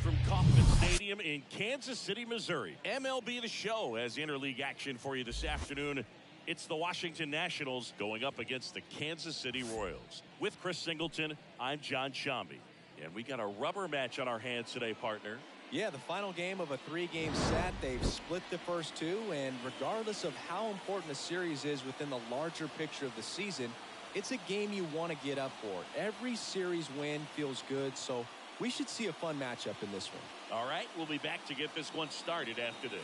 from Kauffman Stadium in Kansas City, Missouri. MLB The Show has interleague action for you this afternoon. It's the Washington Nationals going up against the Kansas City Royals. With Chris Singleton, I'm John Shambi. And we got a rubber match on our hands today, partner. Yeah, the final game of a 3-game set. They've split the first two, and regardless of how important a series is within the larger picture of the season, it's a game you want to get up for. Every series win feels good, so we should see a fun matchup in this one. All right, we'll be back to get this one started after this.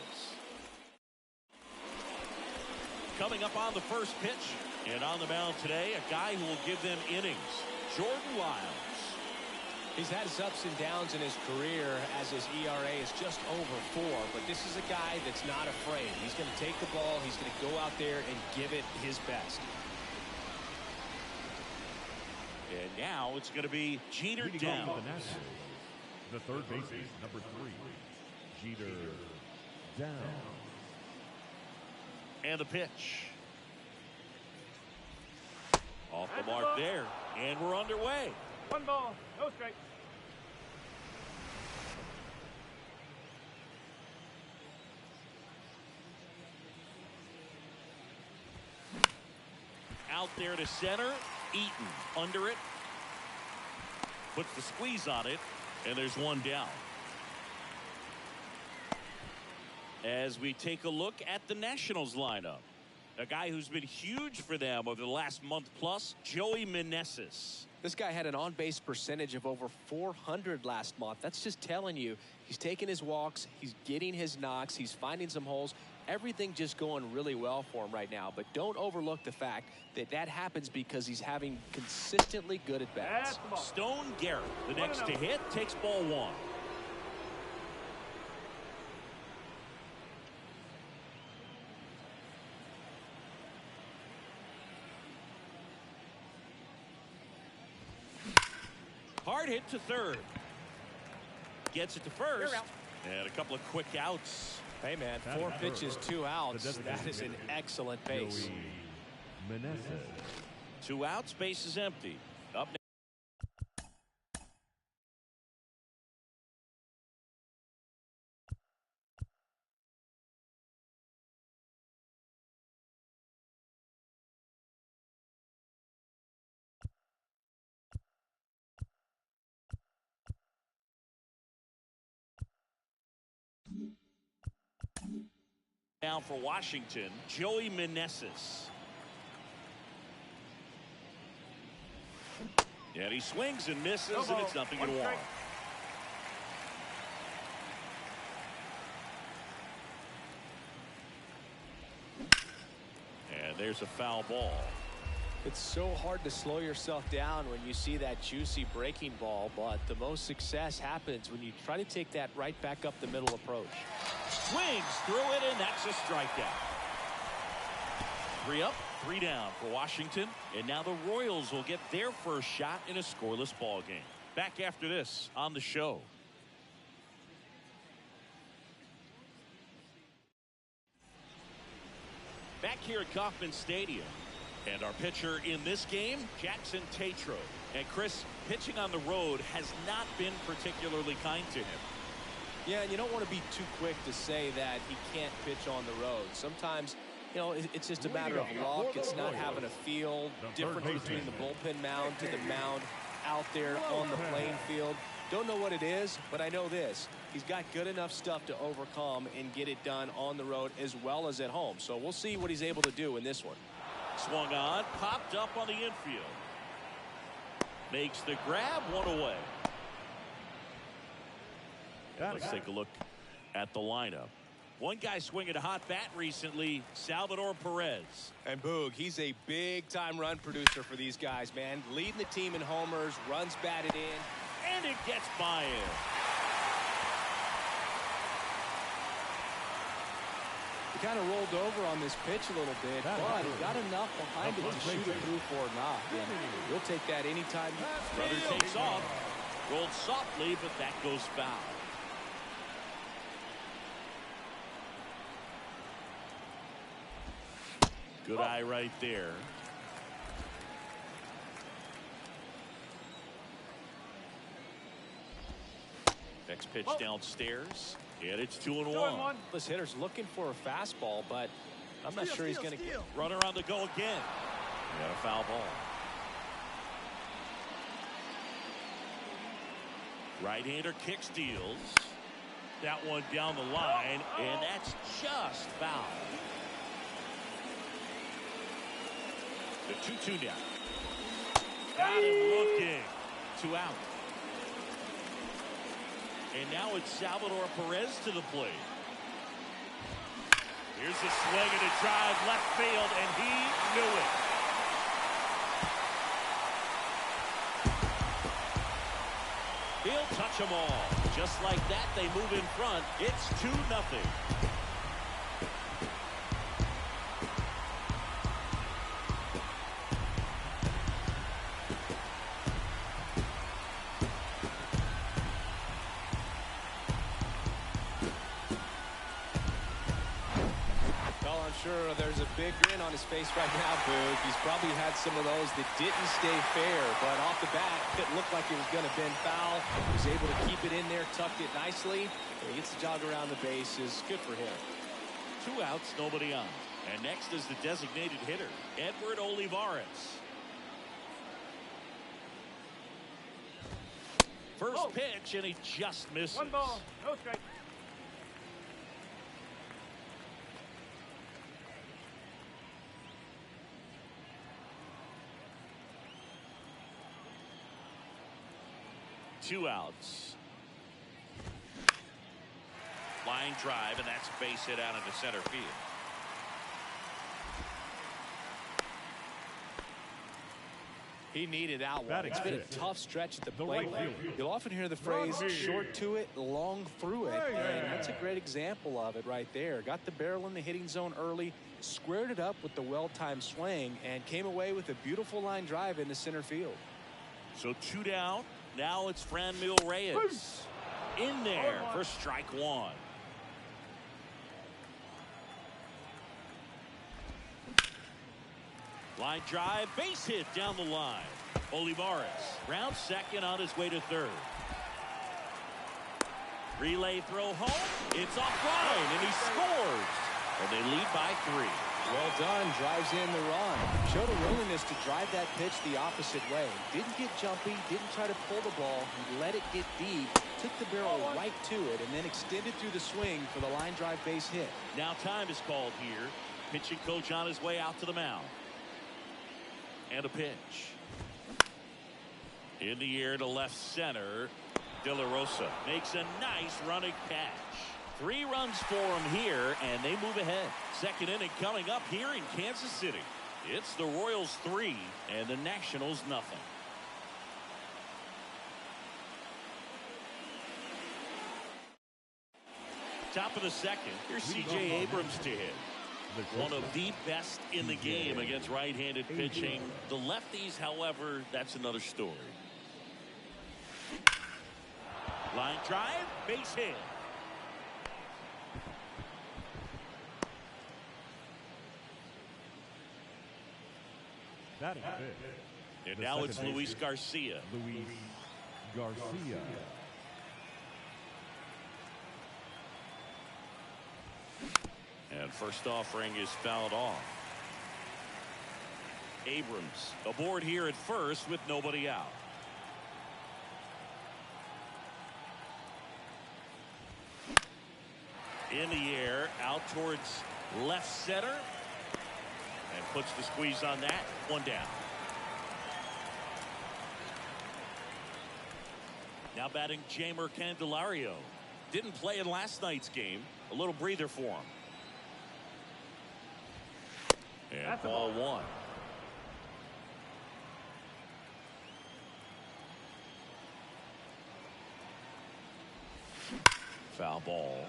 Coming up on the first pitch, and on the mound today, a guy who will give them innings, Jordan Lyles. He's had his ups and downs in his career as his ERA is just over 4, but this is a guy that's not afraid. He's going to take the ball, he's going to go out there and give it his best. And now it's going to be Jeter down. The third baseman, number 3, Jeter down. And the pitch. Off the mark there, and we're underway. 1 ball, no strike. Out there to center, Eaton under it. Puts the squeeze on it, and there's one down. As we take a look at the Nationals lineup, a guy who's been huge for them over the last month plus, Joey Meneses. This guy had an on-base percentage of over 400 last month. That's just telling you he's taking his walks, he's getting his knocks, he's finding some holes. Everything just going really well for him right now. But don't overlook the fact that that happens because he's having consistently good at-bats. Stone Garrett, the next to hit, takes ball 1. Hard hit to third. Gets it to first. And a couple of quick outs. Hey, man, 4 pitches, 2 outs. That is an excellent base. 2 outs, base is empty. Up next. Down for Washington, Joey Meneses. And he swings and misses, and it's 0-1. And there's a foul ball. It's so hard to slow yourself down when you see that juicy breaking ball, but the most success happens when you try to take that right back up the middle approach. Swings through it, and that's a strikeout. 3 up, 3 down for Washington, and now the Royals will get their first shot in a scoreless ball game. Back after this on the show. Back here at Kauffman Stadium, and our pitcher in this game, Jackson Tatro. And Chris, pitching on the road has not been particularly kind to him. Yeah, and you don't want to be too quick to say that he can't pitch on the road. Sometimes, you know, it's just a matter of luck. It's not having a feel difference between the bullpen mound to the mound out there on the playing field. Don't know what it is, but I know this. He's got good enough stuff to overcome and get it done on the road as well as at home. So we'll see what he's able to do in this one. Swung on, popped up on the infield. Makes the grab, 1 away. Let's take a look at the lineup. One guy swinging a hot bat recently, Salvador Perez. And Boog, he's a big-time run producer for these guys, man. Leading the team in homers, runs batted in. And it gets by him. He kind of rolled over on this pitch a little bit, but he got enough behind it to shoot it through for a knock. And we'll take that anytime. Brother takes off. Rolled softly, but that goes foul. Good eye right there. Next pitch downstairs. And it's 2-1. This hitter's looking for a fastball, but I'm not sure he's going to get it. Runner on the go again. And a foul ball. Right-hander kick steals. That one down the line, and that's just foul. The 2-2 now. Got him looking. 2 out. And now it's Salvador Perez to the plate. Here's a swing and a drive left field, and he knew it. He'll touch them all. Just like that, they move in front. It's 2-0. Sure, there's a big grin on his face right now, Boog. He's probably had some of those that didn't stay fair, but off the bat, it looked like it was going to bend foul. He was able to keep it in there, tucked it nicely. He gets the jog around the bases. Good for him. 2 outs, nobody on. And next is the designated hitter, Edward Olivares. First pitch, and he just misses. 1 ball, no strike. Two outs. Line drive, and that's a base hit out into center field. He needed that one. It's been a tough stretch at the plate. You'll often hear the phrase short to it, long through it. And that's a great example of it right there. Got the barrel in the hitting zone early, squared it up with the well-timed swing, and came away with a beautiful line drive into center field. So 2 down. Now it's Franmil Reyes in there for strike 1. Line drive, base hit down the line. Olivares round second on his way to third. Relay throw home. It's offline, and he scores. And they lead by 3. Well done. Drives in the run. Showed a willingness to drive that pitch the opposite way. Didn't get jumpy. Didn't try to pull the ball. He let it get deep. Took the barrel right to it and then extended through the swing for the line drive base hit. Now time is called here. Pitching coach on his way out to the mound. And a pitch. In the air to left center. De La Rosa makes a nice running catch. 3 runs for him here, and they move ahead. Second inning coming up here in Kansas City. It's the Royals 3 and the Nationals nothing. Top of the second. Here's C.J. Abrams to hit. One of the best in the game against right-handed pitching. The lefties, however, that's another story. Line drive, base hit. Batting fifth. And now it's Luis Garcia. Luis Garcia. And first offering is fouled off. Abrams aboard here at first with nobody out. In the air, out towards left center. And puts the squeeze on that. 1 down. Now batting Jeimer Candelario. Didn't play in last night's game. A little breather for him. And ball 1. Foul ball.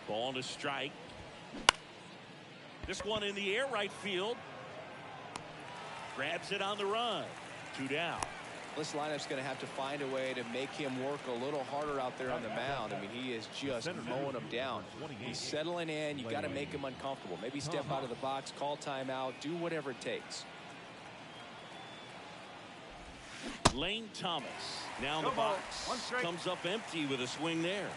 Ball to strike. This one in the air right field. Grabs it on the run. 2 down. This lineup's going to have to find a way to make him work a little harder out there on the mound. I mean, he is just mowing them down. He's settling in. You got to make him uncomfortable. Maybe step out of the box, call timeout, do whatever it takes. Lane Thomas now in the box. Comes up empty with a swing there.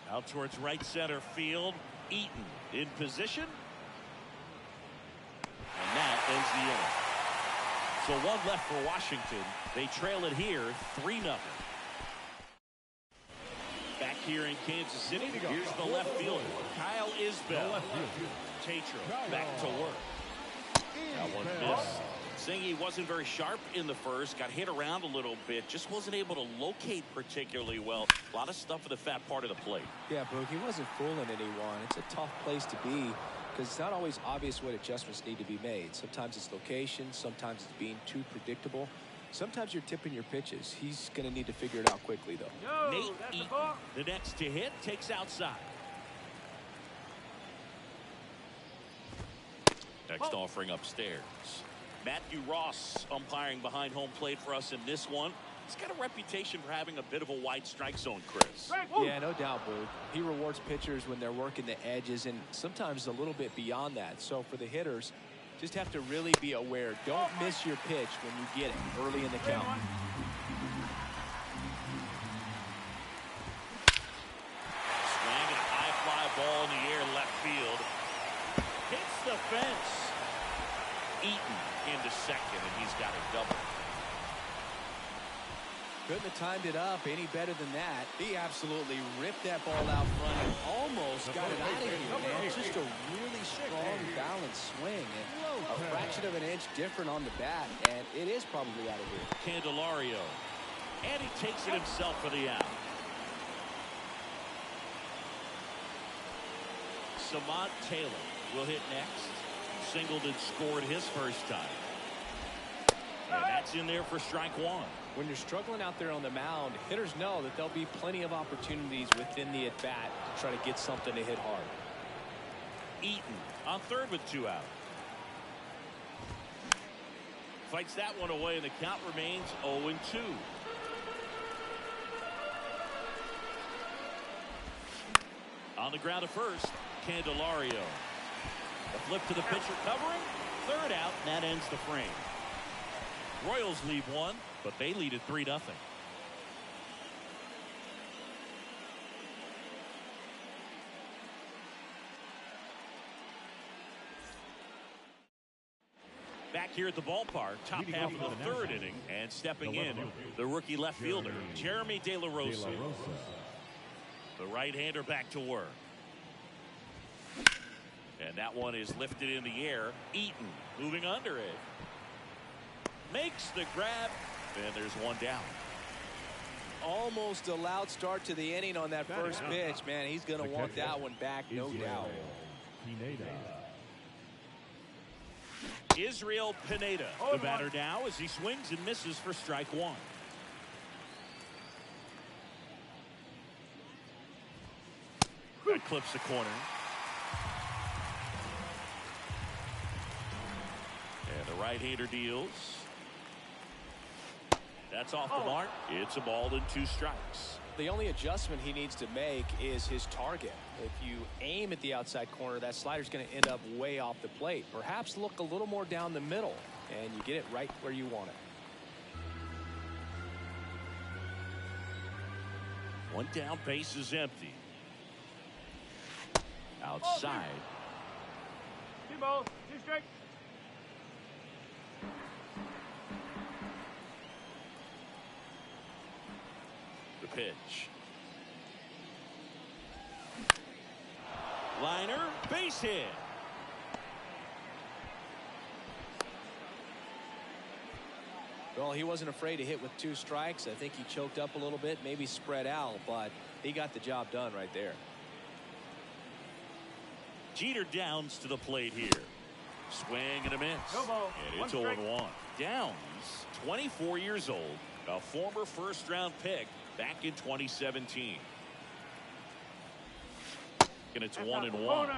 Out towards right center field. Eaton in position. And that ends the inning. So one left for Washington. They trail it here 3-0. Back here in Kansas City, here's the left fielder, Kyle Isbell. Tatro back to work. That one missed. Zingy wasn't very sharp in the first, got hit around a little bit, just wasn't able to locate particularly well. A lot of stuff in the fat part of the plate. Yeah, Boog, he wasn't fooling anyone. It's a tough place to be because it's not always obvious what adjustments need to be made. Sometimes it's location, sometimes it's being too predictable. Sometimes you're tipping your pitches. He's going to need to figure it out quickly, though. Nate Eaton, the next to hit, takes outside. Next offering upstairs. Matthew Ross umpiring behind home plate for us in this one. He's got a reputation for having a bit of a wide strike zone, Chris. Yeah, no doubt, Boog. He rewards pitchers when they're working the edges and sometimes a little bit beyond that. So for the hitters, just have to really be aware. Don't miss your pitch when you get it early in the count. Swinging a high fly ball in the air left field. Hits the fence. Eaton into second, and he's got a double. Couldn't have timed it up any better than that. He absolutely ripped that ball out front and almost got it out of here, man. Just a really strong, balanced swing. And a fraction of an inch different on the bat, and it is probably out of here. Candelario. And he takes it himself for the out. Samant Taylor will hit next. Singleton scored his first time. And that's in there for strike one. When you're struggling out there on the mound, hitters know that there'll be plenty of opportunities within the at-bat to try to get something to hit hard. Eaton on third with 2 out. Fights that one away, and the count remains 0-2. On the ground at first, Candelario. The flip to the pitcher covering. Third out, and that ends the frame. Royals leave one, but they lead at 3-0. Back here at the ballpark, top half of the third inning, and stepping in, the rookie left fielder, Jeremy De La Rosa. The right-hander back to work. And that one is lifted in the air. Eaton moving under it. Makes the grab, and there's one down. Almost a loud start to the inning on that first pitch, man. He's going to want that one back, no doubt. Israel Pineda, the batter now as he swings and misses for strike one. That clips the corner. And the right-hander deals. That's off the mark. It's a ball and 2 strikes. The only adjustment he needs to make is his target. If you aim at the outside corner, that slider's going to end up way off the plate. Perhaps look a little more down the middle, and you get it right where you want it. One down, base is empty. Outside. 2 balls, 2 strikes. The pitch. Liner, base hit. Well, he wasn't afraid to hit with 2 strikes. I think he choked up a little bit, maybe spread out, but he got the job done right there. Jeter Downs to the plate here. Swing and a miss. And it's 0-1. Downs, 24 years old, a former first-round pick back in 2017. And it's 1-1.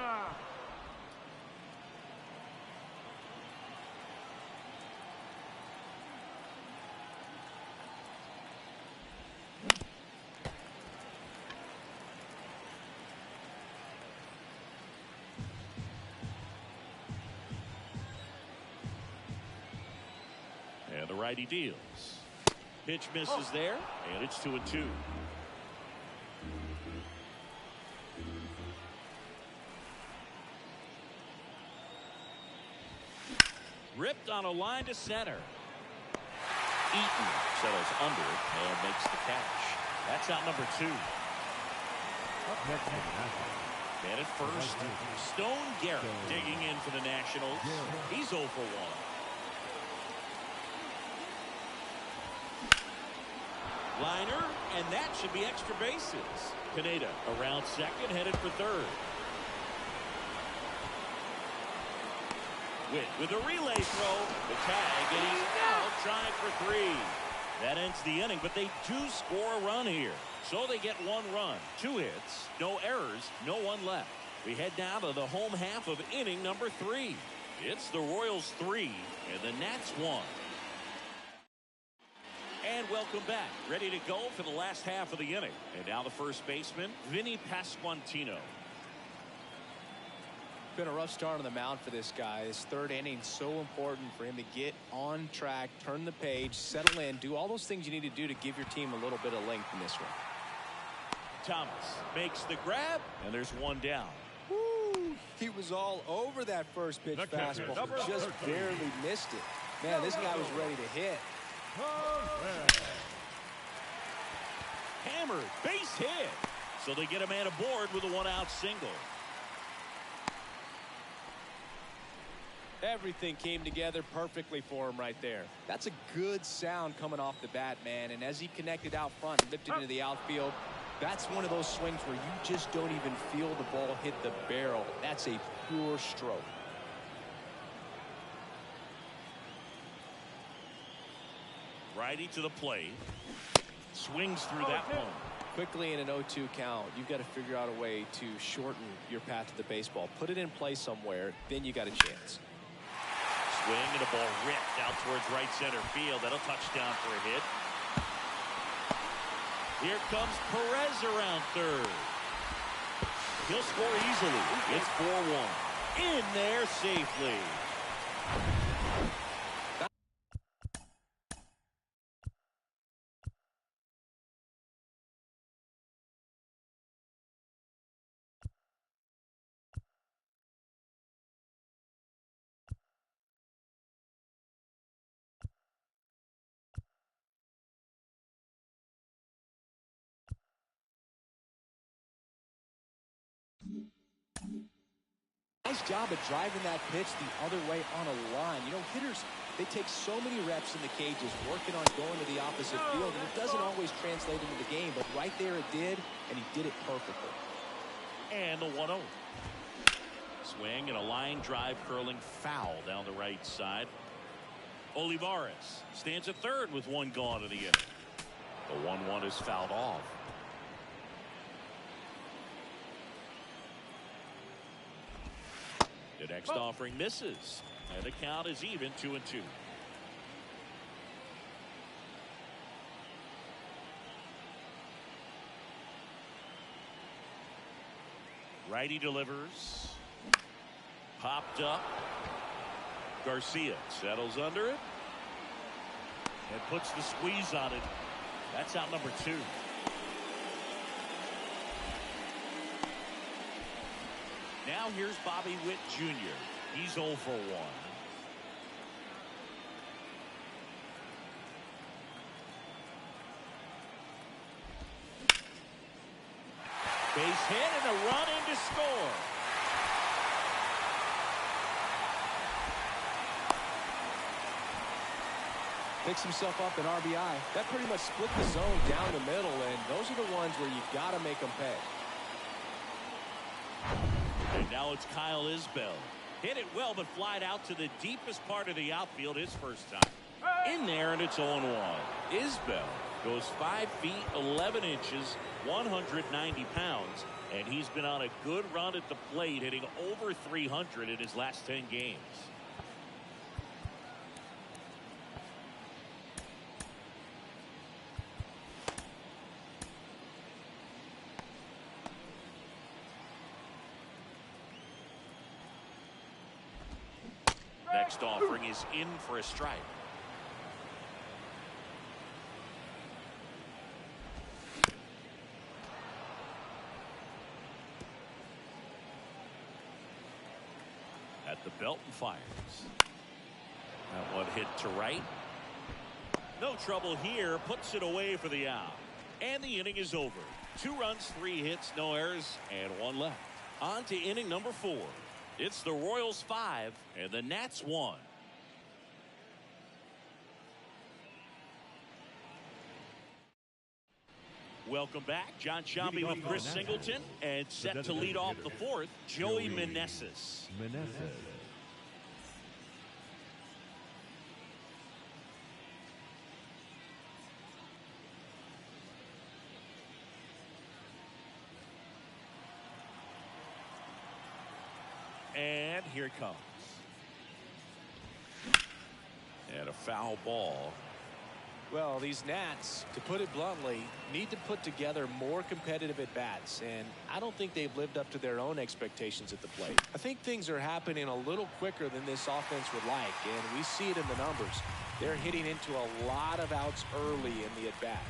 righty deals. Pitch misses there, and it's 2-2. Ripped on a line to center. Eaton settles under it and makes the catch. That's out number 2. Up next for the Nationals. And at first, Stone Garrett digging in for the Nationals. He's 0 for 1. Liner, and that should be extra bases. Pineda around second, headed for third. Witt with a relay throw. The tag, and he's out trying for 3. That ends the inning, but they do score a run here. So they get 1 run, 2 hits, no errors, no one left. We head now to the home half of inning number 3. It's the Royals 3 and the Nats 1. And welcome back. Ready to go for the last half of the inning. And now the first baseman, Vinny Pasquantino. Been a rough start on the mound for this guy. His third inning, so important for him to get on track, turn the page, settle in, do all those things you need to do to give your team a little bit of length in this one. Thomas makes the grab, and there's 1 down. Woo! He was all over that first pitch fastball, just barely missed it. Man, this guy was ready to hit. Hammered, base hit. So they get a man aboard with a 1-out single. Everything came together perfectly for him right there. That's a good sound coming off the bat, man. And as he connected out front and lifted into the outfield, that's one of those swings where you just don't even feel the ball hit the barrel. That's a pure stroke. Righty to the plate. Swings through that one. Quickly in an 0-2 count, you've got to figure out a way to shorten your path to the baseball. Put it in play somewhere, then you got a chance. Swing and a ball ripped out towards right center field. That'll touchdown for a hit. Here comes Perez around third. He'll score easily. It's 4-1. In there safely. Nice job of driving that pitch the other way on a line. You know, hitters, they take so many reps in the cages working on going to the opposite field, and it doesn't always translate into the game, but right there it did, and he did it perfectly. And the 1-0. Swing and a line drive curling foul down the right side. Olivares stands at third with 1 gone in the inning. The 1-1 is fouled off. The next offering misses, and the count is even 2-2. Righty delivers. Popped up. Garcia settles under it and puts the squeeze on it. That's out number 2. Now here's Bobby Witt Jr. He's 0 for 1. Base hit and a run in to score. Picks himself up an RBI. That pretty much split the zone down the middle, and those are the ones where you got to make them pay. And now it's Kyle Isbell. Hit it well, but flied out to the deepest part of the outfield his first time. In there, and it's 0-1. Isbell goes 5 feet 11 inches, 190 pounds, and he's been on a good run at the plate, hitting over 300 in his last 10 games. Next offering is in for a strike. At the belt and fires. That one hit to right. No trouble here. Puts it away for the out. And the inning is over. 2 runs, 3 hits, no errors, and 1 left. On to inning number 4. It's the Royals 5 and the Nats 1. Welcome back. John Sciambi with Chris Singleton, and set to lead off the 4th, Joey Meneses. And here it comes. And a foul ball. Well, these Nats, to put it bluntly, need to put together more competitive at-bats, and I don't think they've lived up to their own expectations at the plate. I think things are happening a little quicker than this offense would like, and we see it in the numbers. They're hitting into a lot of outs early in the at-bat.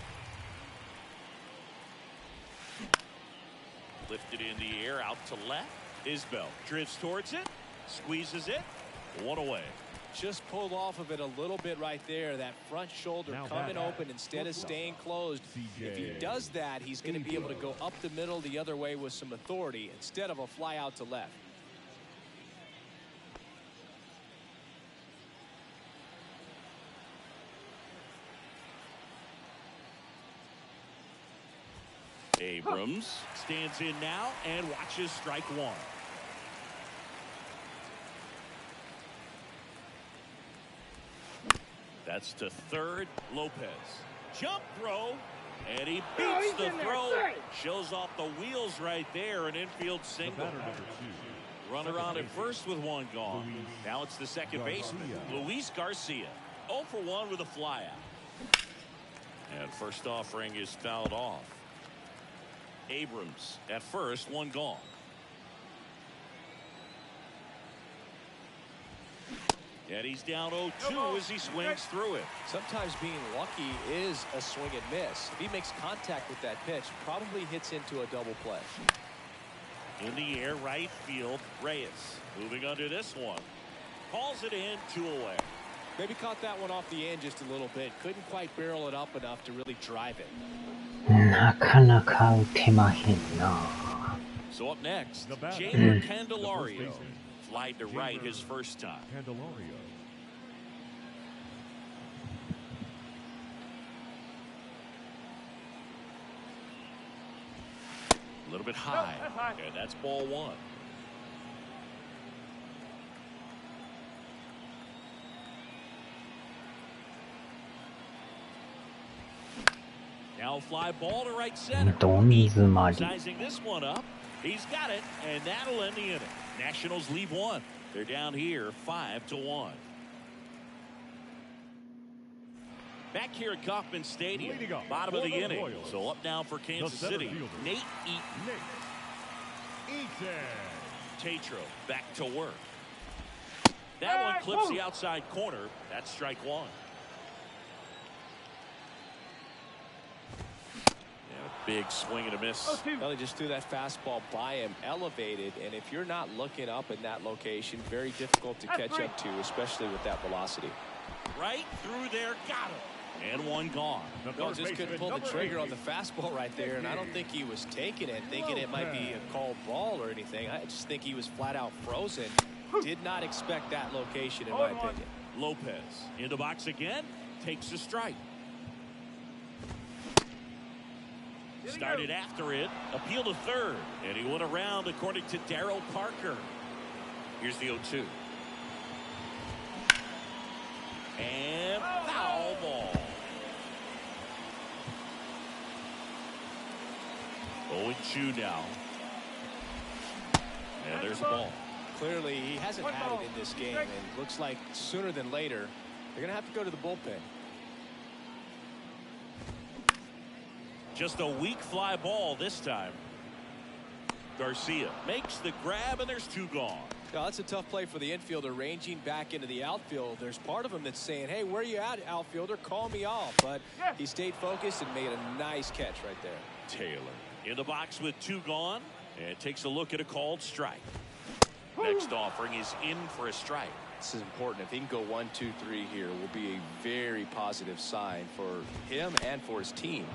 Lifted in the air, out to left. Isbell drifts towards it, squeezes it, 1 away. Just pulled off of it a little bit right there. That front shoulder now coming open instead of staying closed. If he does that, he's going to be able to go up the middle the other way with some authority instead of a fly out to left. Abrams stands in now and watches strike 1. That's to third. Lopez. Jump throw. And he beats the throw. Shows off the wheels right there. An infield single. Runner on at first with 1 gone. Now it's the second baseman, Luis Garcia. 0 for 1 with a flyout. And first offering is fouled off. Abrams at first, 1 gone. And he's down 0-2 as he swings through it. Sometimes being lucky is a swing and miss. If he makes contact with that pitch, probably hits into a double play. In the air, right field, Reyes moving under this one. Calls it in, 2 away. Maybe caught that one off the end just a little bit. Couldn't quite barrel it up enough to really drive it. なかなか打てまへんな。 So up next, Jeimer Candelario. Flied to right his first time. Candelario. A little bit high. And that's ball 1. Now fly ball to right center. ど水回り。 Sizing this one up. He's got it, and that'll end the inning. Nationals leave 1. They're down here 5-1. Back here at Kauffman Stadium, bottom of the inning. So up now for Kansas City, Nate Eaton. Tatro back to work. That one clips the outside corner. That's strike 1. Big swing and a miss. Well, he just threw that fastball by him, elevated, and if you're not looking up in that location, very difficult to catch up to, especially with that velocity. Right through there, got him. And 1 gone. No, just couldn't pull the trigger on the fastball right there, and I don't think he was taking it, thinking it might be a called ball or anything. I just think he was flat out frozen. Did not expect that location, in my opinion. Lopez in the box again, takes a strike. Started after it, appeal to third, and he went around according to Darryl Parker. Here's the 0-2. And foul ball. 0-2 now. And there's a ball. Clearly, he hasn't had it in this game, and looks like sooner than later, they're going to have to go to the bullpen. Just a weak fly ball this time. Garcia makes the grab, and there's 2 gone. Now, that's a tough play for the infielder, ranging back into the outfield. There's part of him that's saying, hey, where you at, outfielder? Call me off. But he stayed focused and made a nice catch right there. Taylor in the box with 2 gone, and takes a look at a called strike. Next offering is in for a strike. This is important. If he can go 1, 2, 3 here, will be a very positive sign for him and for his team.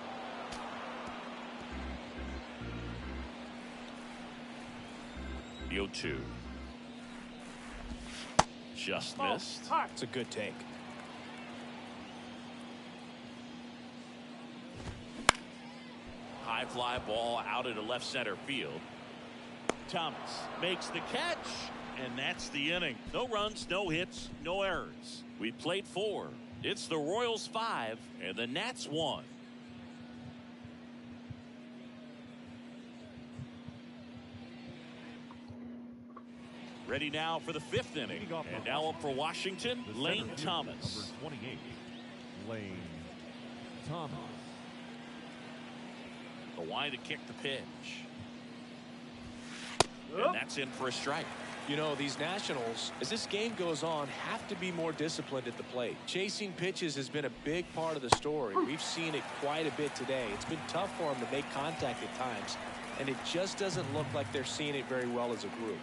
The 0-2. Just missed. It's a good take. High fly ball out into left center field. Thomas makes the catch, and that's the inning. No runs, no hits, no errors. We played 4. It's the Royals 5 and the Nats 1. Ready now for the 5th inning. And now up for Washington, Lane Thomas. Number 28, Lane Thomas. The line to kick the pitch. And that's in for a strike. You know, these Nationals, as this game goes on, have to be more disciplined at the plate. Chasing pitches has been a big part of the story. We've seen it quite a bit today. It's been tough for them to make contact at times, and it just doesn't look like they're seeing it very well as a group.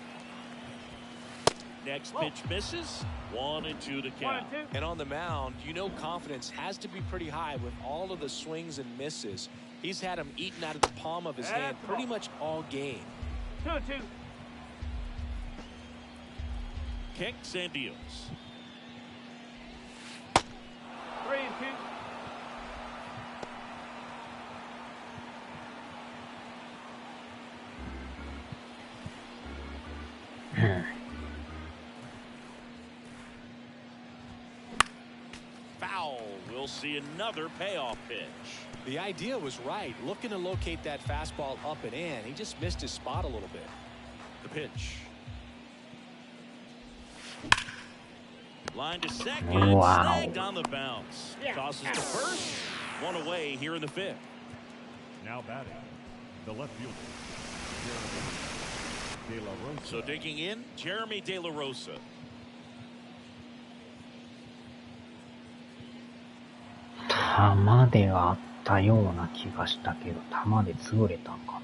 Next pitch misses. 1-2 to count. And on the mound, you know confidence has to be pretty high with all of the swings and misses. He's had them eaten out of the palm of his hand pretty much all game. 2-2. Kicks and deals. 3-2. Foul. We'll see another payoff pitch. The idea was right, looking to locate that fastball up and in. He just missed his spot a little bit. The pitch. Line to second. Wow. Snagged on the bounce. Tosses to first. 1 away here in the 5th. Now batting, the left fielder, Jeremy De La Rosa. So digging in, Jeremy De La Rosa.球ではあったような気がしたけど、球で潰れたんかな。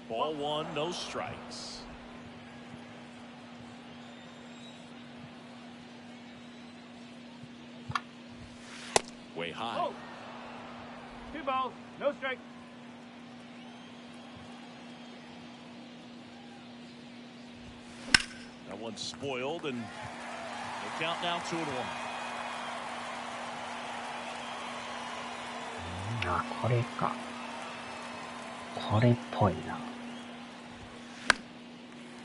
Ball 1, no strikes. Way high. Oh. 2 balls, no strike. That one's spoiled, and the count now 2-1. あ、これか。これっぽいな。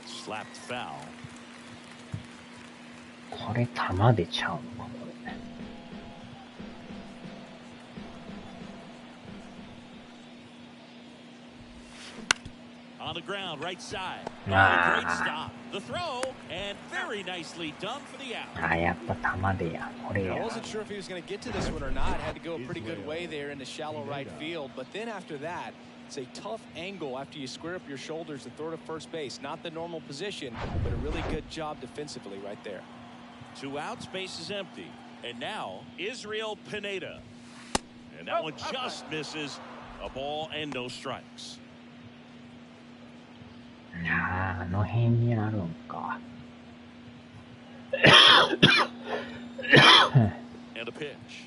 Slapped foul. これ球でちゃうのか、これ。On the ground, right side. Ah. Great stop. The throw, and very nicely done for the out. あ、やっぱ球でや。これ I や。 wasn't sure if he was going to get to this one or not. Had to go a pretty good way there in the shallow right field. But then after that, it's a tough angle after you square up your shoulders and throw to first base. Not the normal position, but a really good job defensively right there. 2 outs, base is empty. And now, Israel Pineda. And that one just misses. A ball and no strikes. ああ、あの辺になるんか。And a pitch.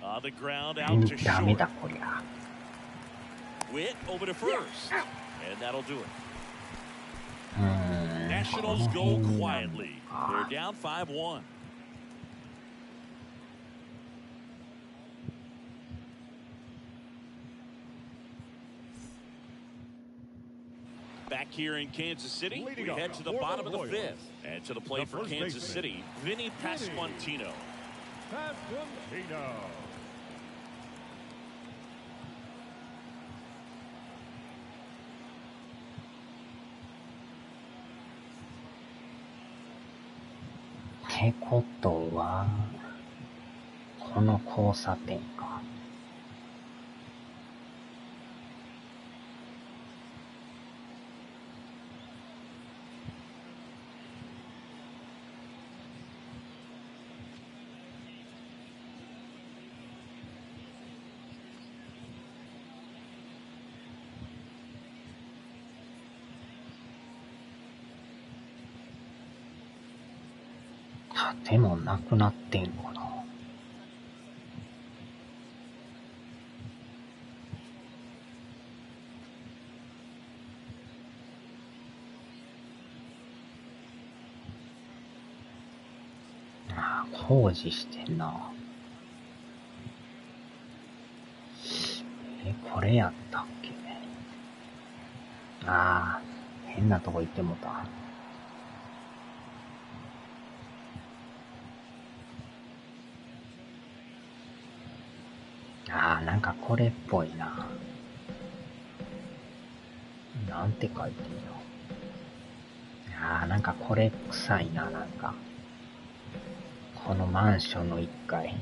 On the ground, out to ダメ short. だ、こりゃ。Witt over to first. And that'll do it. この Nationals 辺 go になるの quietly. か。 They're down 5-1. Back here in Kansas City, we Leading head off to the for bottom of the the Royals, 5th. And to the plate the for first Kansas baseman, City, Vinny Pasquantino. Pasquantino. ってことは、この交差点か。盾もなくなってんかな。工事してんな。これやったっけ。変なとこ行ってもた。なんかこれっぽいな。なんて書いてんの。なんかこれ臭いな、なんか。このマンションの1階。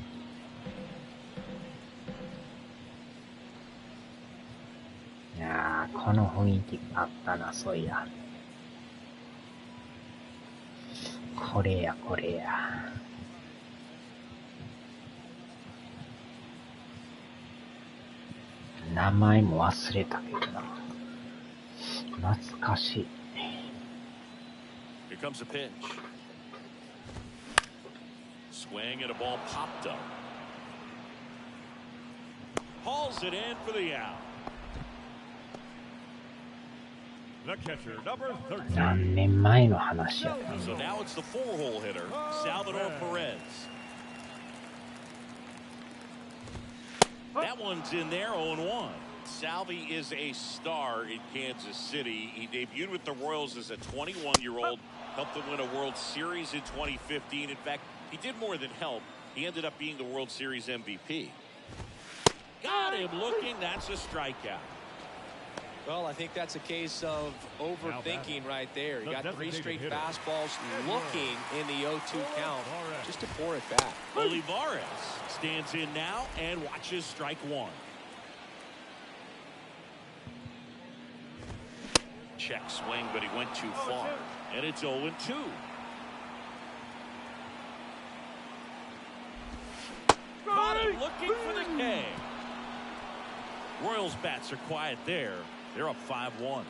この雰囲気あったな、そういや。これや。名前も忘れたけどな。懐かしい。Here comes a pitch. Swing and a ball popped up. Hauls it in for the out. The catcher, number 13. 何年前の話やったの。 So now it's the 4-hole hitter, Salvador Perez. That one's in there, 0-1. Salvi is a star in Kansas City. He debuted with the Royals as a 21-year-old, helped them win a World Series in 2015. In fact, he did more than help. He ended up being the World Series MVP. Got him looking. That's a strikeout. Well, I think that's a case of overthinking right there. You got 3 straight fastballs looking in the 0-2 count just to pour it back. Olivares stands in now and watches strike 1. Check swing, but he went too far. And it's 0-2. Caught him looking for the K. Royals bats are quiet there. They're up 5-1.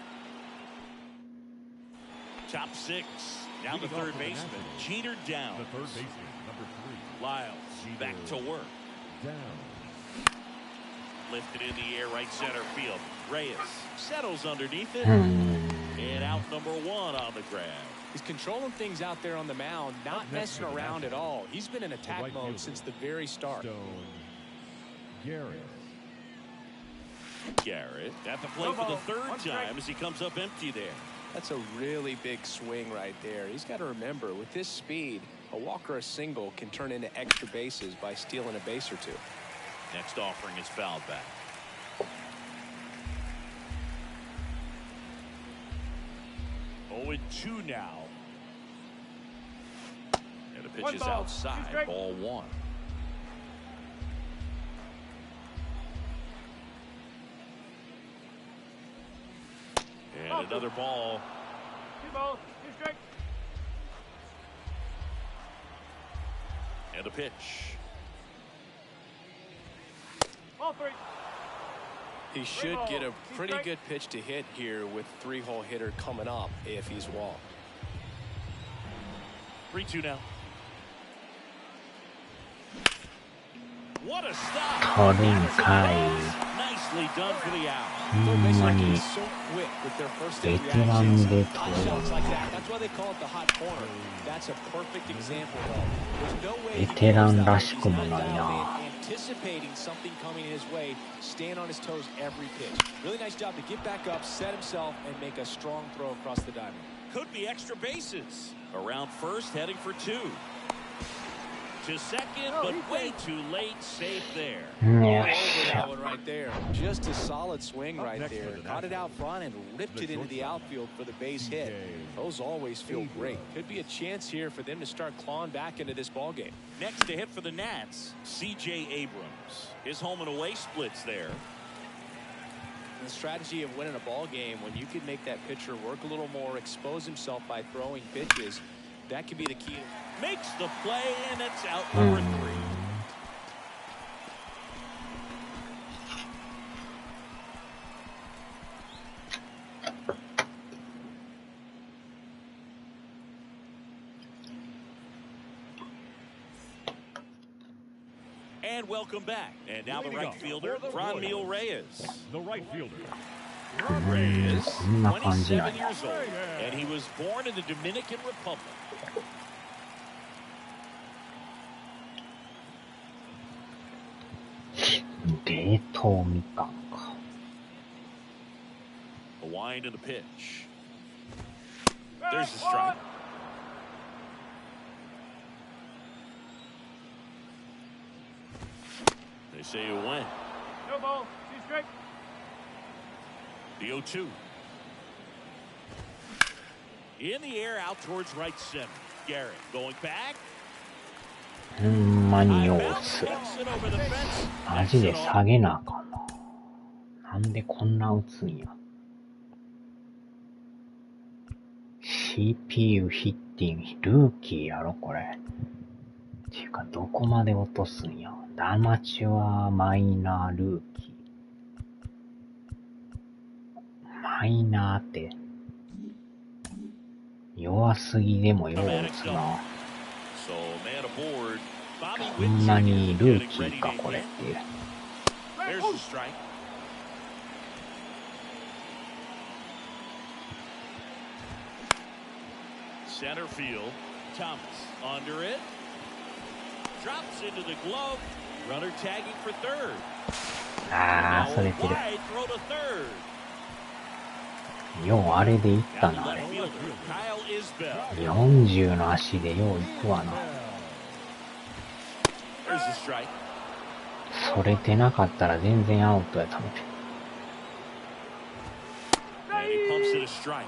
Top 6. Now the third baseman. Jeter down. The third baseman, number 3. Lyles back to work. Down. Lifted in the air, right center field. Reyes settles underneath it. And out number 1 on the grab. He's controlling things out there on the mound, not messing around at all. He's been in attack mode since the very start. Stone. Garrett at the plate for the 3rd time as he comes up empty there. That's a really big swing right there. He's got to remember, with this speed, a walk or a single can turn into extra bases by stealing a base or 2. Next offering is fouled back. 0-2 now. And the pitch is outside. Ball 1. And another ball. 2 balls, 2 strikes. And a pitch. Ball 3. He should get a pretty good pitch to hit here with 3-hole hitter coming up if he's walked. 3-2 now. What a stop. 取るんかい。 Nicely done for the out. ほんまに So quick with their first ベ hit テラン reactions. で取る Shots like の that. That's why they call it the hot corner. That's a perfect example, though. There's no way ベ he テラ goes ン out ら if し he's くも not ない dialed な。 in, anticipating something coming his way, staying on his toes every pitch. Really nice job to get back up, set himself, and make a strong throw across the diamond. Could be extra bases. Around first, heading for 2. To second, but way too late. Safe there. よ Over っしゃ that one right there. Just a solid swing right there. Caught it out front and ripped it into the outfield for the base hit. Those always feel great. Could be a chance here for them to start clawing back into this ball game. Next to hit for the Nats, C.J. Abrams. His home and away splits there. The strategy of winning a ball game, when you can make that pitcher work a little more, expose himself by throwing pitches, that could be the key. Makes the play, and it's out number 3. And welcome back. And now the right fielder, Franmil Reyes. The right fielder. Reyes, こんな感じなん 27 や。 years old, and he was born in the Dominican Republic. 冷凍みかんか。A wind and a pitch. There's the strike. They say you win. No ball. 2 strike. The 0-2. In the air out towards right center. Garrett going back. ほんまによう打つ。 Takes it over the fence. マジで下げなあかんな。なんでこんな打つんや。CPU ヒッティング、ルーキーやろこれ。ていうかどこまで落とすんや。アマチュアマイナールーキー。マイナーって、弱すぎでもよう打つな。ほんまにルーキーかこれっていう。There's the strike. Center field. Thomas under it. Drops into the glove. Runner tagging for third. ああ、それてる。 Wide throw to third. ようあれでいったな、あれ。Left fielder, Kyle Isbell. 40の足でよう行くわな。There's the strike. それてなかったら全然アウトやったのに。And he pumps it a strike.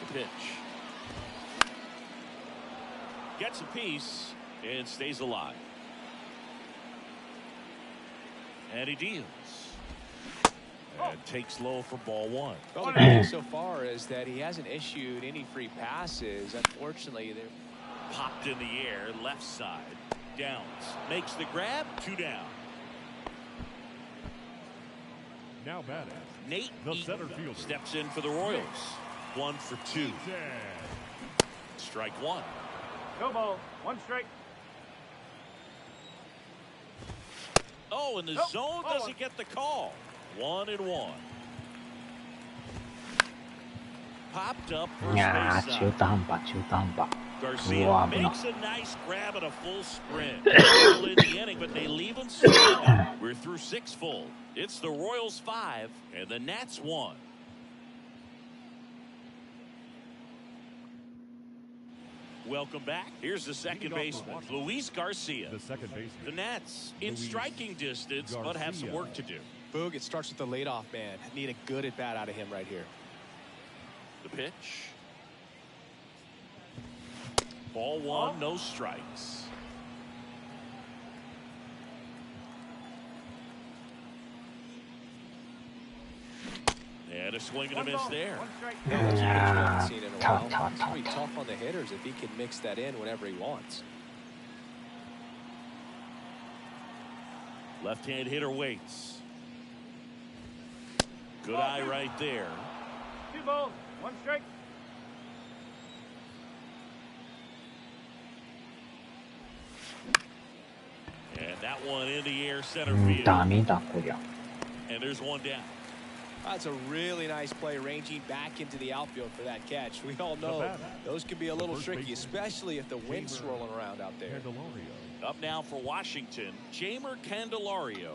The pitch. Gets a piece and stays alive. And he deals. And takes low for ball 1. Well, the thing so far is that he hasn't issued any free passes. Unfortunately, they're Popped in the air, left side. Downs. Makes the grab. 2 down. Now batting. Nate The center Eaton fielder. steps in for the Royals. 1 for 2. Strike 1. No ball. 1 strike. Oh, and the Nope. zone Oh. doesn't get the call. 1-1. Popped up い first や base ー、中 side. 途半端、中途半端。 Garcia Wow, no. makes a nice grab and a full sprint. Still in the inning, but they leave him swinging. We're through 6 full. It's the Royals 5 and the Nats 1. Welcome back. Here's the second baseman, Luis Garcia. The second baseman. The Nats in Luis striking distance, but have some work to do. Boog, it starts with the leadoff man. Need a good at bat out of him right here. The pitch. Ball 1, no strikes. And a swing and a miss there. 1 strike. Yeah, that's a pitch we haven't seen in a Ta, while. ta, It's ta, pretty ta. tough on the hitters if he can mix that in whenever he wants. Left-hand hitter waits. Good eye right there. 2 balls. 1 strike. And that one in the air center うん、 field. ダメだこりゃ。 And there's one down. That's a really nice play, ranging back into the outfield for that catch. We all know those can be a little tricky, especially if the wind's swirling around out there. Candelario. Up now for Washington, Jamer Candelario.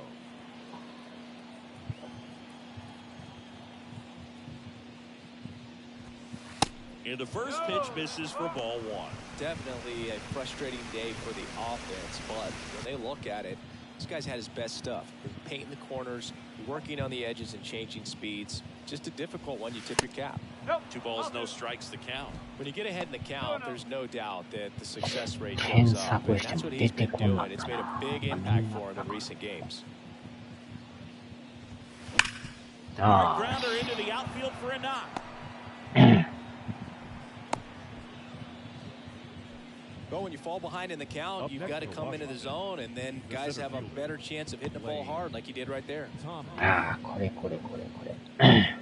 And the first pitch misses for ball 1. Definitely a frustrating day for the offense, but when they look at it, this guy's had his best stuff. Painting the corners, working on the edges and changing speeds. Just a difficult one. You tip your cap. Nope. 2 balls, no strikes to count. When you get ahead in the count, there's no doubt that the success rate goes Ten up. And seconds that's what to he's been get the doing. corner. It's made a big impact for him in recent games. Ah. Grounder into the outfield for a knock. But when you fall behind in the count, Up you've next got to for come into the Washington. zone, and then The guys center have a fielder. better chance of hitting the ball hard like he did right there. Tom. ああ、これこれこれこれ。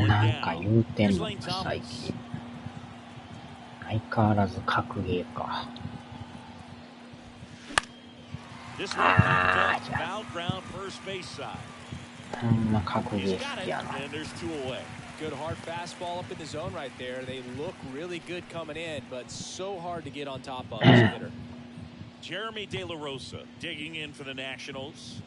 なんか言うてんのか最近。相変わらず格ゲーか。This one picked up foul ground first base side. ほんま格ゲ He's ー got 好 it, きやな。 and there's two away. Good hard fastball up in the zone right there. They look really good coming in, but so hard to get on top of as a hitter. Jeremy De La Rosa digging in for the Nationals.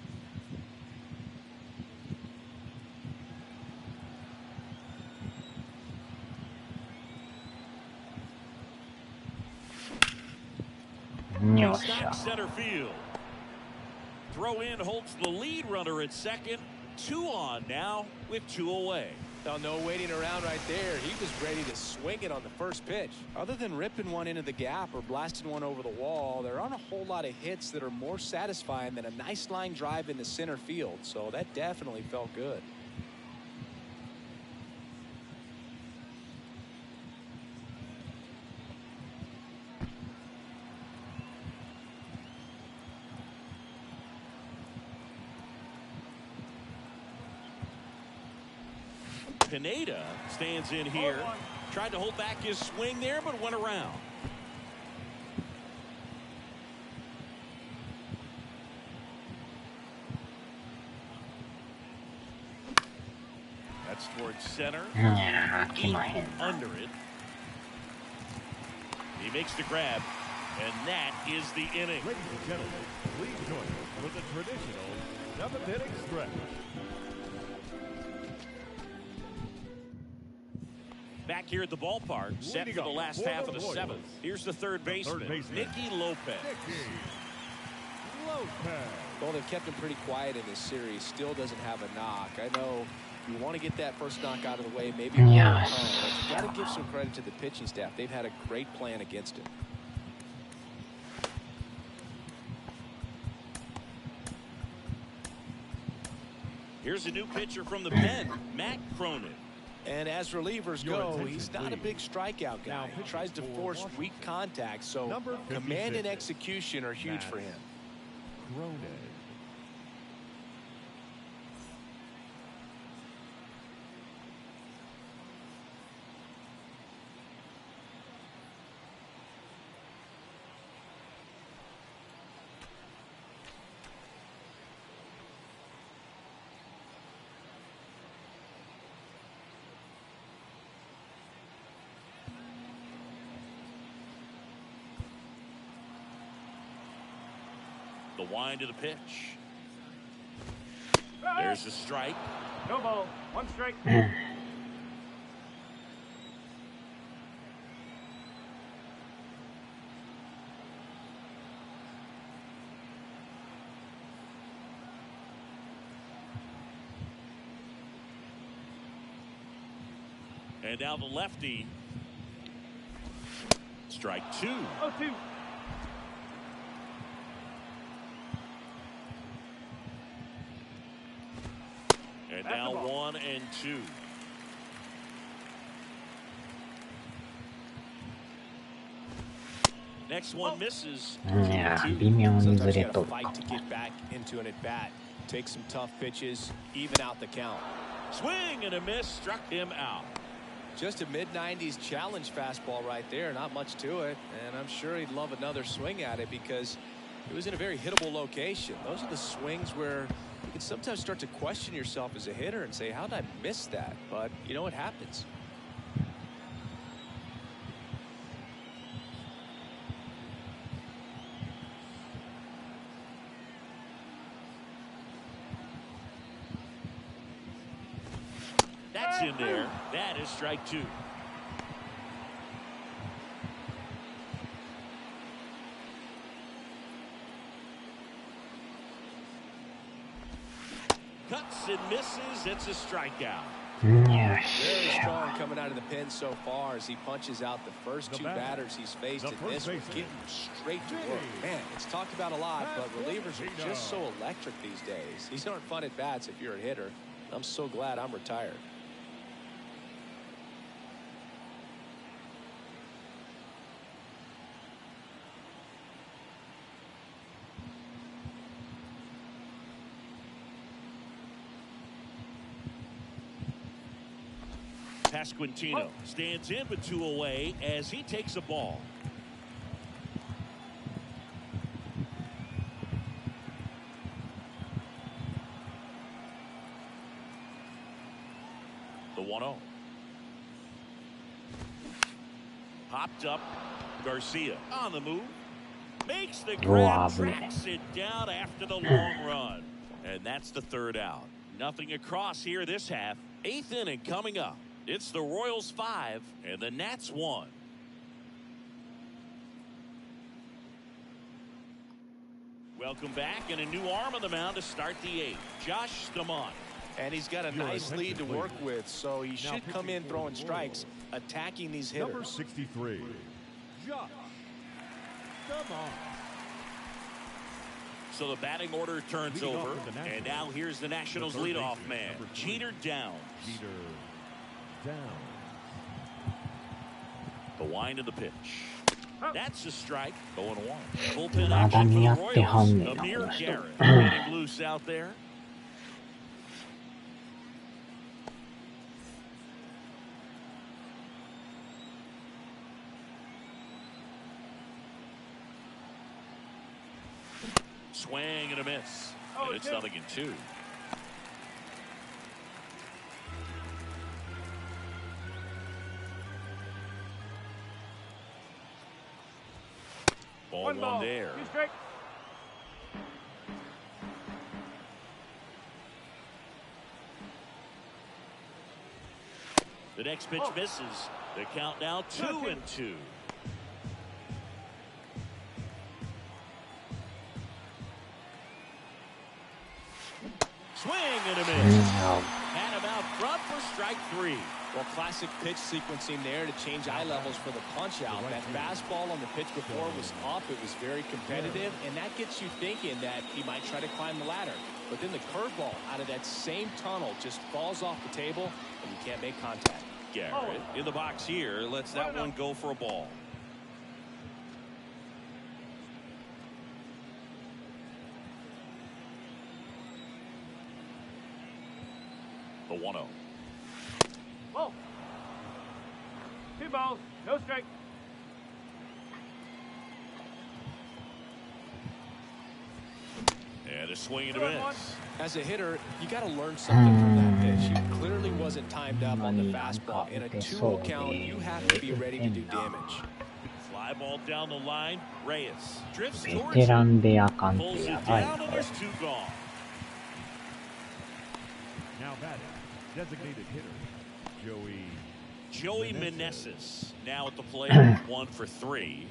Yo, He's not center field. Throw in holds the lead runner at second. 2 on now with 2 away. Now, no waiting around right there. He was ready to swing it on the first pitch. Other than ripping one into the gap or blasting one over the wall, there aren't a whole lot of hits that are more satisfying than a nice line drive into center field. So that definitely felt good. Pineda stands in here. Tried to hold back his swing there, but went around. That's towards center. Under it. He makes the grab, and that is the inning. Ladies and gentlemen, please join us for the traditional 7th-inning stretch. Back here at the ballpark, set for the last half of the 7th. Here's the third baseman, Nicky Lopez. Well, they've kept him pretty quiet in this series. Still doesn't have a knock. I know you want to get that first knock out of the way. Maybe but you got to give some credit to the pitching staff. They've had a great plan against him. Here's a new pitcher from the pen, Matt Cronin. And as relievers go, he's not a big strikeout guy. He tries to force weak contact, so command and execution are huge for him. Cronin. The wind to the pitch. There's the strike. No ball. 1 strike. And now the lefty. Strike 2. 0-2. And now 1 and 2. Next one misses. いや、微妙にずれとる。 Fight to get back into an at bat. Take some tough pitches, even out the count. Swing and a miss, struck him out. Just a mid-90s challenge fastball right there. Not much to it, and I'm sure he'd love another swing at it because it was in a very hittable location. Those are the swings where you can sometimes start to question yourself as a hitter and say, how did I miss that? But you know, it happens. That's in there. That is strike 2. Cuts and misses. It's a strikeout. Very strong coming out of the pen so far as he punches out the first 2 batters he's faced in this one, getting straight to work. Man, it's talked about a lot, but relievers are just so electric these days. These aren't fun at bats if you're a hitter. I'm so glad I'm retired. Pasquantino stands in with 2 away as he takes a ball. The 1-0. Popped up. Garcia on the move. Makes the grab, tracks it down after the long run. And that's the 3rd out. Nothing across here this half. 8th inning coming up. It's the Royals 5 and the Nats 1. Welcome back, and a new arm on the mound to start the 8th. Josh Stamont. And he's got a nice lead to work with, so he should come in throwing strikes, attacking these hitters. Number 63, Josh Stamont. So the batting order turns over, and now here's the Nationals leadoff man, Jeter Downs. Jeter Downs. The wind of the pitch. That's a strike. 0-1. Bullpen action for the Royals. Amir Garrett getting loose out there. Swing and a miss. And it's 0-2. Ball 1 there. The next pitch misses. The count now 2-2. Swing and a miss. And him out front for strike 3. Well, classic pitch sequencing there to change eye levels for the punch out. That fastball on the pitch before was up. It was very competitive, and that gets you thinking that he might try to climb the ladder. But then the curveball out of that same tunnel just falls off the table, and you can't make contact. Garrett in the box here lets that one go for a ball. The 1-0. Whoa. 2 balls, no strike. And a swing and a miss. As a hitter, you got to learn something from that pitch. He clearly wasn't timed up on the fastball. In a 2-0 count, you have to be ready to do damage. Fly ball down the line. Reyes drifts towards ベテラン it. であかんって Pulls や it ばい down な and これ there's 2 gone. Now batting, designated hitter, Joey Meneses now at the plate. 1 for 3.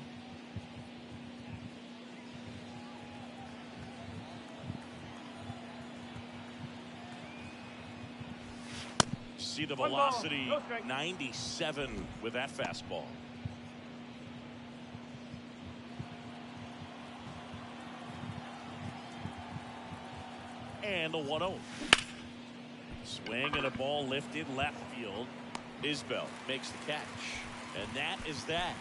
See the velocity 97 with that fastball. And the 1-0. Swing and a ball lifted left field. Isbell makes the catch. And that is that.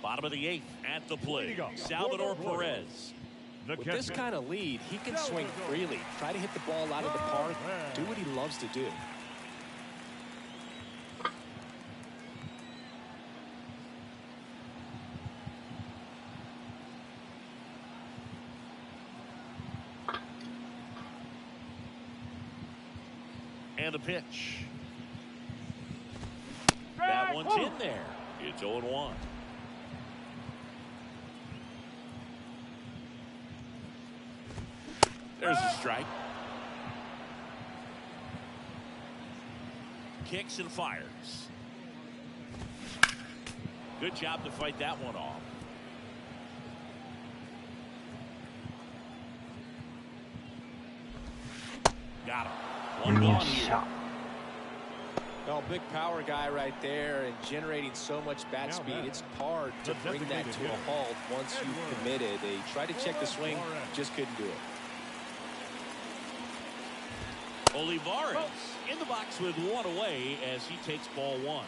Bottom of the 8th at the plate. Salvador Perez. With this kind of lead, he can swing freely. Try to hit the ball out of the park. Do what he loves to do. And the pitch. That one's in there. It's 0-1. There's a strike. Kicks and fires. Good job to fight that one off. Got him. One gone here. Well, big power guy right there and generating so much bat speed. It's hard to bring that to a halt once you've committed. They tried to check the swing, just couldn't do it. Olivares in the box with 1 away as he takes ball 1.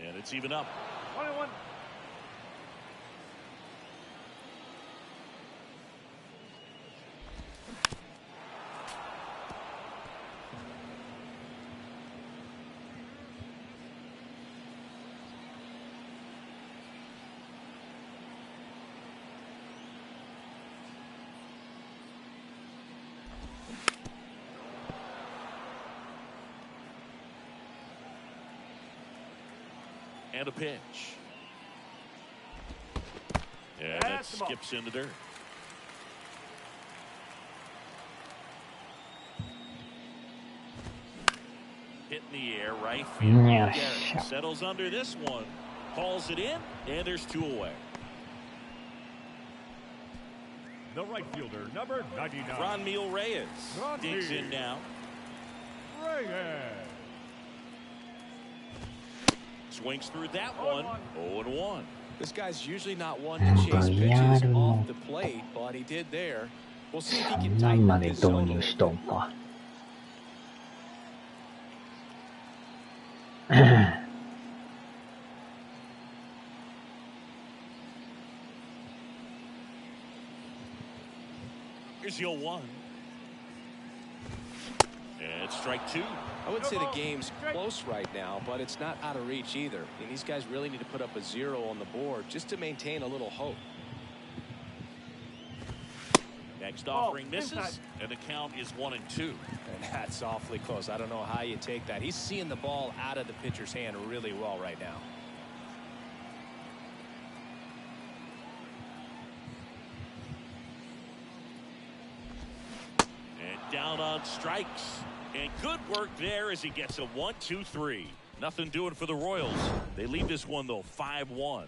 And it's even up. 1-1. And a pitch. And that skips in the dirt. Hit in the air, right field. Yes. Settles under this one. Calls it in, and there's 2 away. The right fielder, number 99. Franmil Reyes digs in now. Reyes. Swings through that one. 0-1. This guy's usually not one to chase pitches off the plate, but he did there. We'll see if he can tighten up his zone a little bit. Here's 0-1. And strike 2. I would say the game's close right now, but it's not out of reach either. And these guys really need to put up a 0 on the board just to maintain a little hope. Next offering misses, and the count is 1-2. And that's awfully close. I don't know how you take that. He's seeing the ball out of the pitcher's hand really well right now. And down on strikes. And good work there as he gets a 1-2-3. Nothing doing for the Royals. They lead this one, though, 5-1.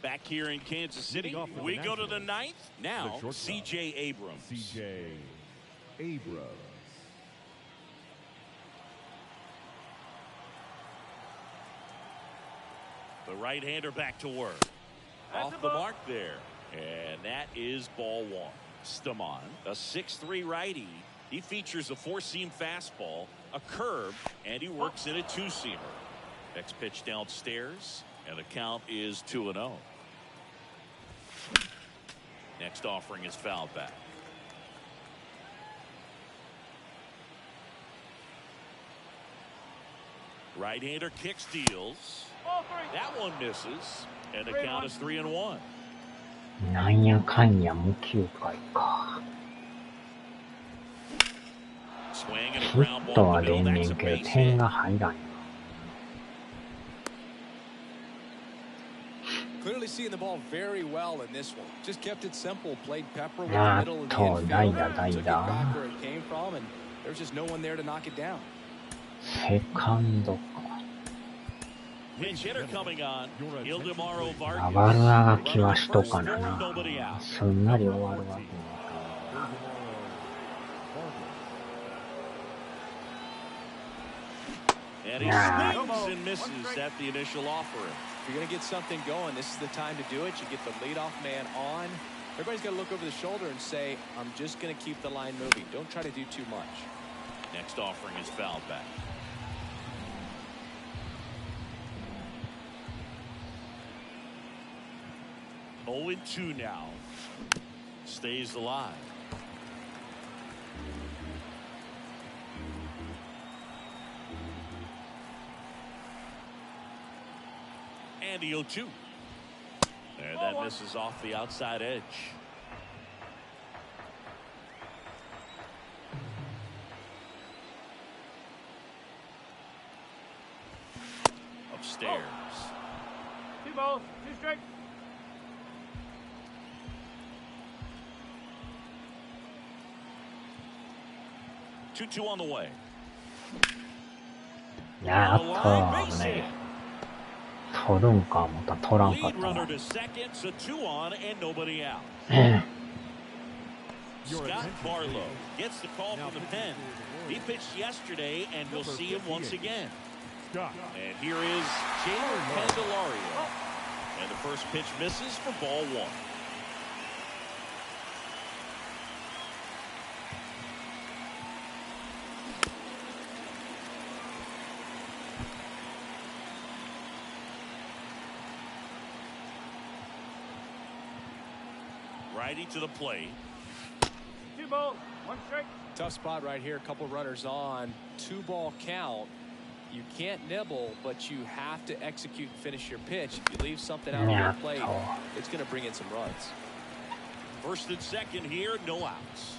Back here in Kansas City, we go to the 9th. Now, C.J. Abrams. C.J. Abrams. The right-hander back to work. Off the mark there. And that is ball 1. Stamon, a 6'3" righty. He features a 4-seam fastball, a curve, and he works in a 2-seamer. Next pitch downstairs, and the count is 2-0. Next offering is fouled back. Right-hander kick steals. That one misses, and the count is 3-1. なんやかんや無球回か。ヒットは出んねんけど点が入らんよ。Clearly seeing the ball very well in this one. Just kept it simple. Played Pepper with the middle of the infielder. Took it back where it came from, and there's just no one there to knock it down. セカンドか。Pinch hitter coming on. Ildemaro 上がるあがきはしとかなな。すんなり終わるわけにAnd he swings and misses at the initial offering. If you're going to get something going, this is the time to do it. You get the leadoff man on. Everybody's got to look over the shoulder and say, I'm just going to keep the line moving. Don't try to do too much. Next offering is fouled back. Oh, 0-2 now. Stays alive. And 0-2. And that misses off the outside edge. Upstairs. 2 balls, 2 strikes. Two on the way. やっと危ねえ。取るんか思ったら取らんかったな。Runner to second, so 2 on and nobody out. Scott Barlow gets the call from the pen. He pitched yesterday, and we'll see him once again. And here is Jalen Candelario. And the first pitch misses for ball 1. Righty to the plate. 2 balls, 1 strike. Tough spot right here. A couple runners on. 2-ball count. You can't nibble, but you have to execute and finish your pitch. If you leave something out on your plate, it's going to bring in some runs. First and second here, no outs.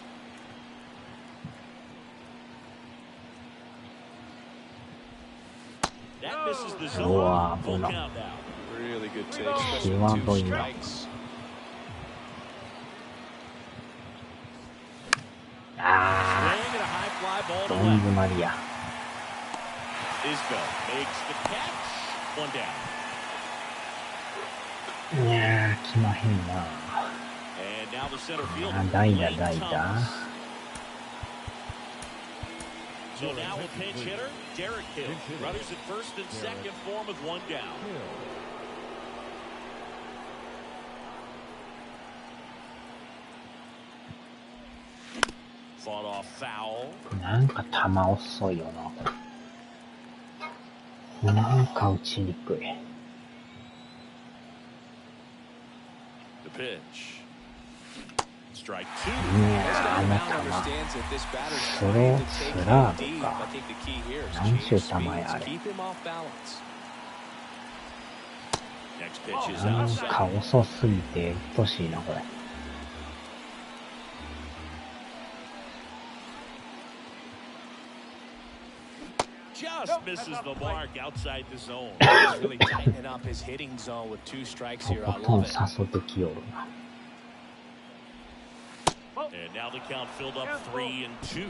That misses the zone. Full count now. Really good take, especially with 2 strikes. Swing and a high fly ball to left. Isbell makes the catch. 1 down. いやー、来まへんな。And now the center field. 代打。So now a pinch hitter, Derek Hill. Runners at first and second for him with 1 down. Fought off foul. なんか球遅いよな。なんか打ちにくい。The pitch. Strike 2. いやー、あの球。スラードか。何ちゅう球やあれ。なんか遅すぎて、うっとしいな、これ。Just misses the mark outside the zone. He's really tightening up his hitting zone with 2 strikes here. I love it. And now the count filled up 3-2.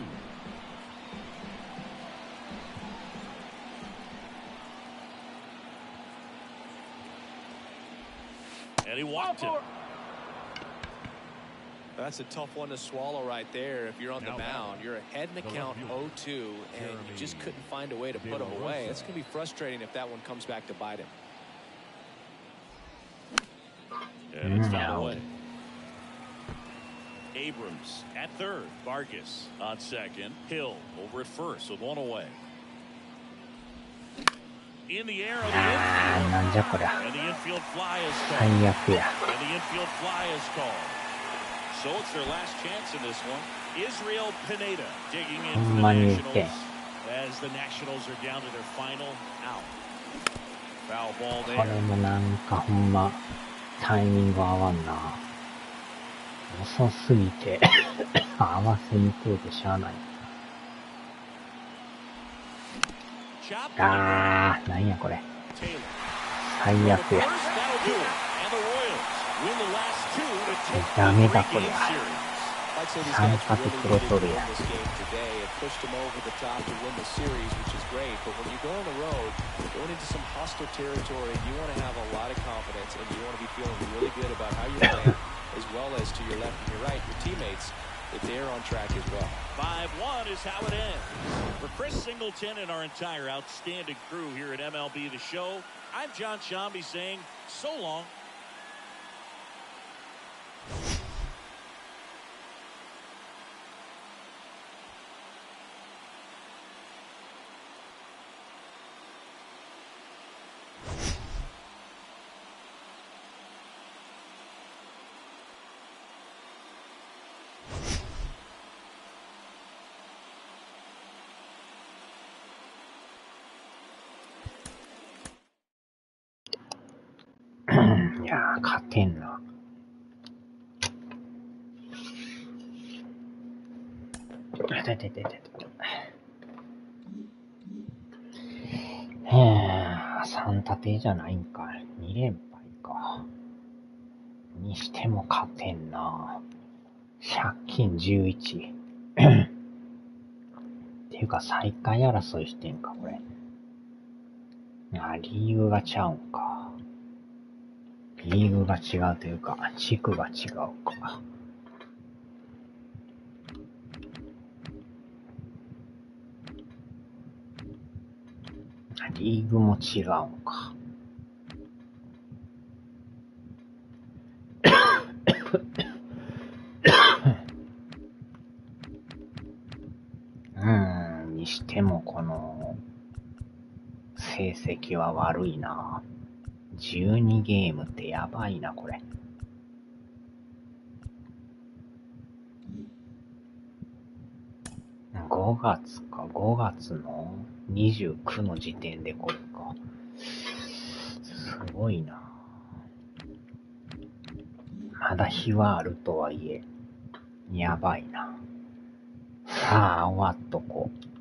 And he walked him. That's a tough one to swallow right there. If you're on the mound, you're ahead in the count 0-2, and you just couldn't find a way to put him away. It's going to be frustrating if that one comes back to bite him. And it's foul away. Abrams at third. Vargas on second. Hill over at first with 1 away. In the air of the infield. And the infield fly is called. And the infield fly is called. So it's their last chance in this one. Israel Pineda digging into the Nationals as the Nationals are down to their final out. Foul ball there. これもなんかほんまタイミング合わんな。遅すぎて合わせにくいでしゃあない。あー、なんやこれ。最悪や。ダメだこりゃ。3発プロ取るや。as well as to your left and your right, your teammates, that they're on track as well. 5-1 is how it ends. For Chris Singleton and our entire outstanding crew here at MLB The Show, I'm John Shambi saying so long.いやー、勝てんな。3立てじゃないんか。2連敗か。にしても勝てんな。借金11。っていうか最下位争いしてんか、これ。理由がちゃうんか。リーグが違うというか、地区が違うか。リーグも違うんか。にしてもこの成績は悪いな。12ゲームってやばいな、これ。5月か、5月の29の時点でこれか。すごいな。まだ日はあるとはいえ、やばいな。さあ、終わっとこう。